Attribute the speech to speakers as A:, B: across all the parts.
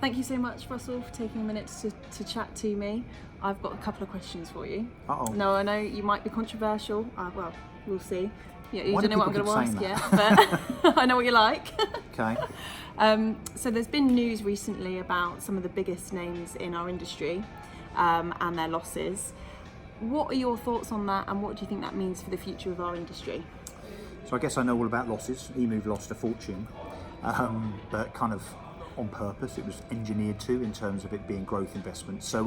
A: Thank you so much, Russell, for taking a minute to chat to me. I've got a couple of questions for you.
B: Uh-oh.
A: No, I know you might be controversial. Well, we'll see. Yeah, you
B: Why
A: don't
B: do
A: know what I'm
B: people
A: going to
B: keep
A: ask
B: saying
A: yet, but I know what you like.
B: Okay.
A: So there's been news recently about some of the biggest names in our industry and their losses. What are your thoughts on that, and what do you think that means for the future of our industry?
B: So I guess I know all about losses. eMove lost a fortune, but kind of on purpose. It was engineered to, in terms of it being growth investment. So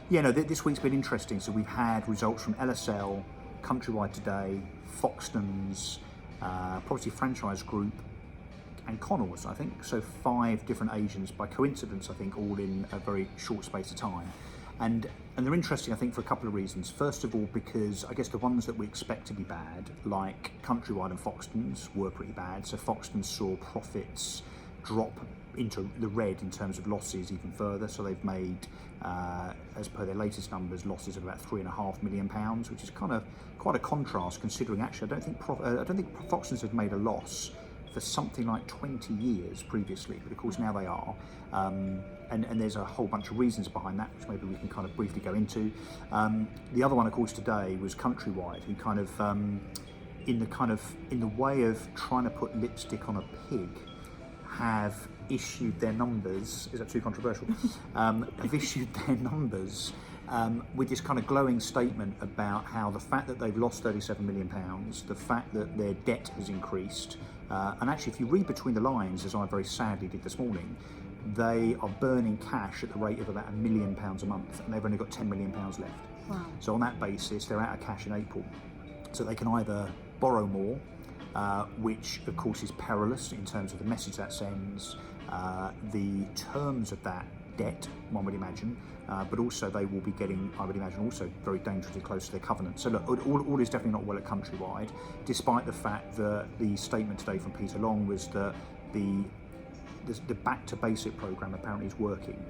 B: this week's been interesting. So we've had results from LSL, Countrywide today, Foxtons, Property Franchise Group, and Connells, I think. So 5 different agents, by coincidence, I think, all in a very short space of time. And they're interesting, I think, for a couple of reasons. First of all, because I guess the ones that we expect to be bad, like Countrywide and Foxtons, were pretty bad. So Foxtons saw profits drop into the red in terms of losses even further. So they've made, as per their latest numbers, losses of about £3.5 million, which is kind of quite a contrast, considering actually I don't think Foxtons have made a loss for something like 20 years previously, but of course now they are. And there's a whole bunch of reasons behind that, which maybe we can kind of briefly go into. The other one, of course, today was Countrywide, who kind of, in the way of trying to put lipstick on a pig, have issued their numbers. Is that too controversial? Have issued their numbers with this kind of glowing statement about how the fact that they've lost £37 million, the fact that their debt has increased, and actually, if you read between the lines, as I very sadly did this morning, they are burning cash at the rate of about £1 million a month, and they've only got £10 million left.
A: Wow.
B: So on that basis, they're out of cash in April. So they can either borrow more, which of course is perilous in terms of the message that sends, the terms of that debt, one would imagine, but also they will be getting, I would imagine, also very dangerously close to their covenant. So look, all is definitely not well at Countrywide, despite the fact that the statement today from Peter Long was that the back to basic program apparently is working,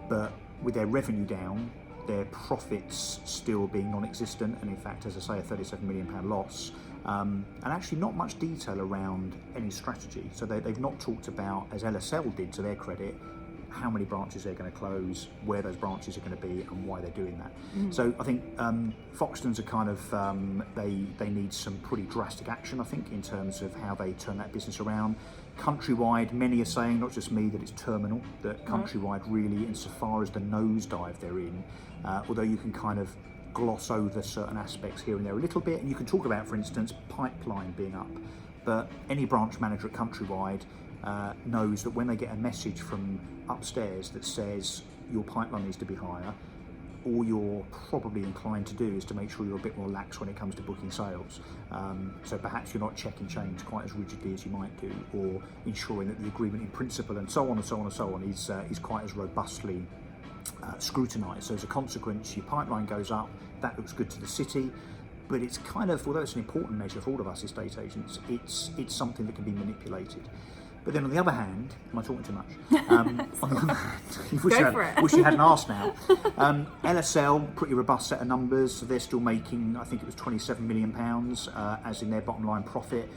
B: but with their revenue down, their profits still being non-existent, and in fact, as I say, a £37 million loss, and actually not much detail around any strategy. So they've not talked about, as LSL did to their credit, how many branches they're going to close, where those branches are going to be, and why they're doing that. So I think Foxtons are kind of, they need some pretty drastic action, I think, in terms of how they turn that business around. Countrywide, many are saying, not just me, that it's terminal, that Countrywide really, insofar as the nosedive they're in, although you can kind of gloss over certain aspects here and there a little bit, and you can talk about, for instance, pipeline being up, but any branch manager at Countrywide knows that when they get a message from upstairs that says your pipeline needs to be higher, all you're probably inclined to do is to make sure you're a bit more lax when it comes to booking sales. So perhaps you're not checking change quite as rigidly as you might do, or ensuring that the agreement in principle and so on and so on and so on is quite as robustly scrutinised. So as a consequence, your pipeline goes up, that looks good to the city, but it's kind of, although it's an important measure for all of us estate agents, it's something that can be manipulated. But then on the other hand, am I talking too much? On the other hand, wish you hadn't asked now. LSL, pretty robust set of numbers. So they're still making, I think it was £27 million as in their bottom line profit,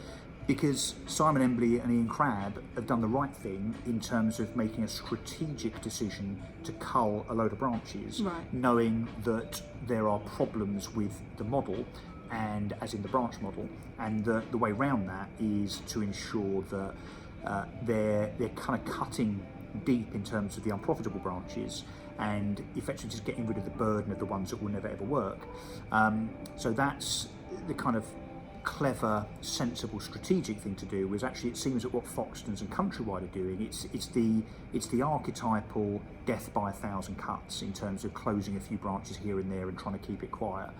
B: because Simon Embley and Ian Crabb have done the right thing in terms of making a strategic decision to cull a load of branches, knowing that there are problems with the model, and as in the branch model, and the way around that is to ensure that they're kind of cutting deep in terms of the unprofitable branches and effectively just getting rid of the burden of the ones that will never ever work. So that's the kind of clever, sensible, strategic thing to do. Was actually, it seems that what Foxtons and Countrywide are doing, it's the archetypal death by 1,000 cuts in terms of closing a few branches here and there and trying to keep it quiet.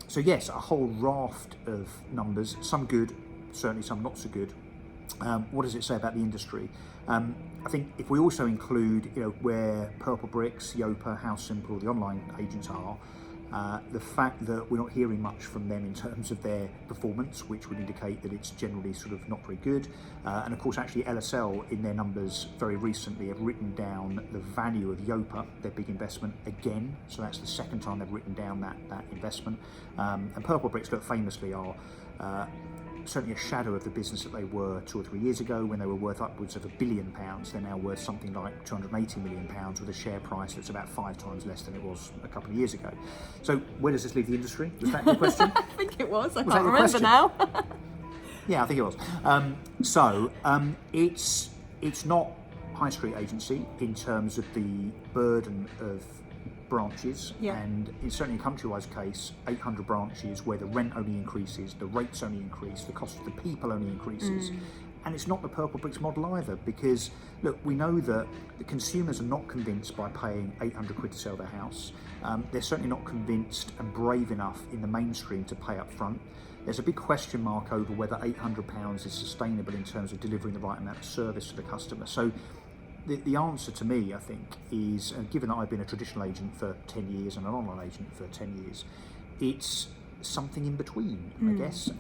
B: So yes, a whole raft of numbers, some good, certainly some not so good. What does it say about the industry? I think if we also include, where Purple Bricks, Yopa, House Simple, the online agents are, the fact that we're not hearing much from them in terms of their performance, which would indicate that it's generally sort of not very good. And of course, actually LSL in their numbers very recently have written down the value of Yopa, their big investment, again. So that's the second time they've written down that investment. And Purple Bricks, look, famously are certainly a shadow of the business that they were 2 or 3 years ago when they were worth upwards of £1 billion. They're now worth something like £280 million with a share price that's about 5 times less than it was a couple of years ago. So where does this leave the industry? Was that your question?
A: I think it was. I
B: Was
A: can't
B: that your
A: remember
B: question?
A: now.
B: Yeah, I think it was. It's not high street agency in terms of the burden of branches,
A: Yeah.
B: and it's certainly in Countrywide's case, 800 branches where the rent only increases, the rates only increase, the cost of the people only increases. And it's not the Purple Bricks model either, because look, we know that the consumers are not convinced by paying 800 quid to sell their house. They're certainly not convinced and brave enough in the mainstream to pay up front. There's a big question mark over whether £800 is sustainable in terms of delivering the right amount of service to the customer. So the answer to me, I think, is, given that I've been a traditional agent for 10 years and an online agent for 10 years, it's something in between, I guess.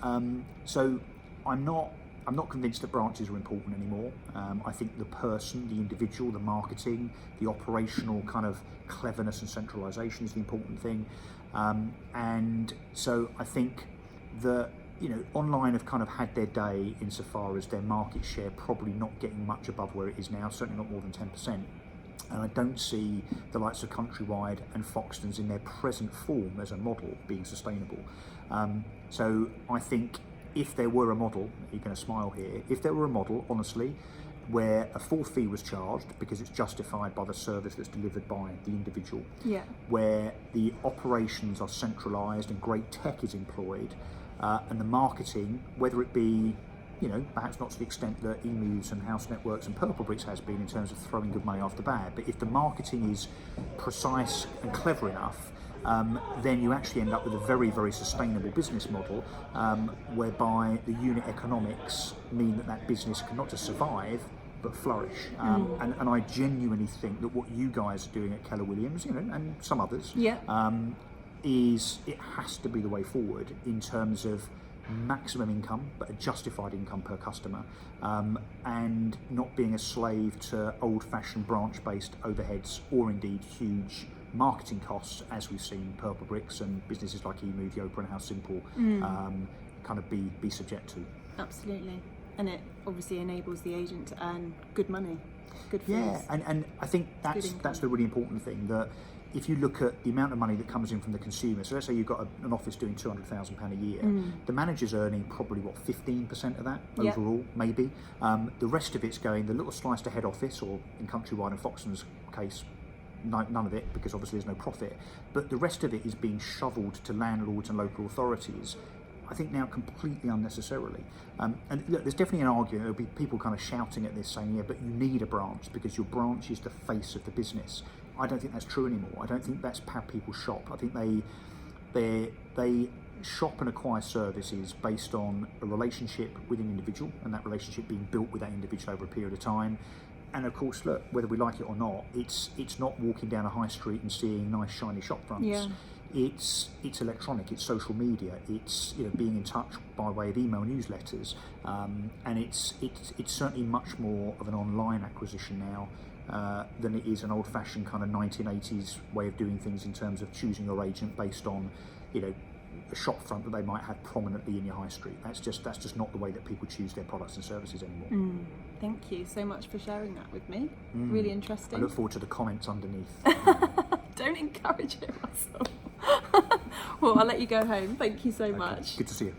B: So I'm not convinced that branches are important anymore. I think the person, the individual, the marketing, the operational kind of cleverness and centralisation is the important thing. And so I think that, you know, online have kind of had their day insofar as their market share probably not getting much above where it is now, certainly not more than 10%. And I don't see the likes of Countrywide and Foxtons in their present form as a model being sustainable. So I think if there were a model, you're going to smile here, if there were a model, honestly, where a full fee was charged because it's justified by the service that's delivered by the individual,
A: Yeah.
B: where the operations are centralised and great tech is employed, and the marketing, whether it be, you know, perhaps not to the extent that eMoves and House Networks and Purple Bricks has been in terms of throwing good money after bad, but if the marketing is precise and clever enough, then you actually end up with a very, very sustainable business model, whereby the unit economics mean that business can not just survive but flourish. And I genuinely think that what you guys are doing at Keller Williams, you know, and some others,
A: Yeah.
B: is it has to be the way forward in terms of maximum income, but a justified income per customer, and not being a slave to old-fashioned branch-based overheads or indeed huge marketing costs, as we've seen Purple Bricks and businesses like eMove, Yopa and How Simple kind of be subject to.
A: Absolutely. And it obviously enables the agent to earn good money, good fees.
B: Yeah, and I think that's the really important thing, that if you look at the amount of money that comes in from the consumer, so let's say you've got an office doing £200,000 a year, the manager's earning probably, 15% of that overall, maybe. The rest of it's going, the little slice to head office, or in Countrywide and Foxton's case, none of it, because obviously there's no profit, but the rest of it is being shoveled to landlords and local authorities, I think now completely unnecessarily. And look, there's definitely an argument, there'll be people kind of shouting at this saying, yeah, but you need a branch because your branch is the face of the business. I don't think that's true anymore. I don't think that's how people shop. I think they shop and acquire services based on a relationship with an individual, and that relationship being built with that individual over a period of time. And of course, look, whether we like it or not, it's not walking down a high street and seeing nice shiny shop fronts.
A: Yeah.
B: It's electronic, it's social media, it's, you know, being in touch by way of email newsletters, and it's certainly much more of an online acquisition now than it is an old-fashioned kind of 1980s way of doing things in terms of choosing your agent based on, you know, a shop front that they might have prominently in your high street. That's just not the way that people choose their products and services anymore.
A: Thank you so much for sharing that with me. Really interesting.
B: I look forward to the comments underneath.
A: Don't encourage it, Russell. Well, I'll let you go home. Thank you so much.
B: Good to see you.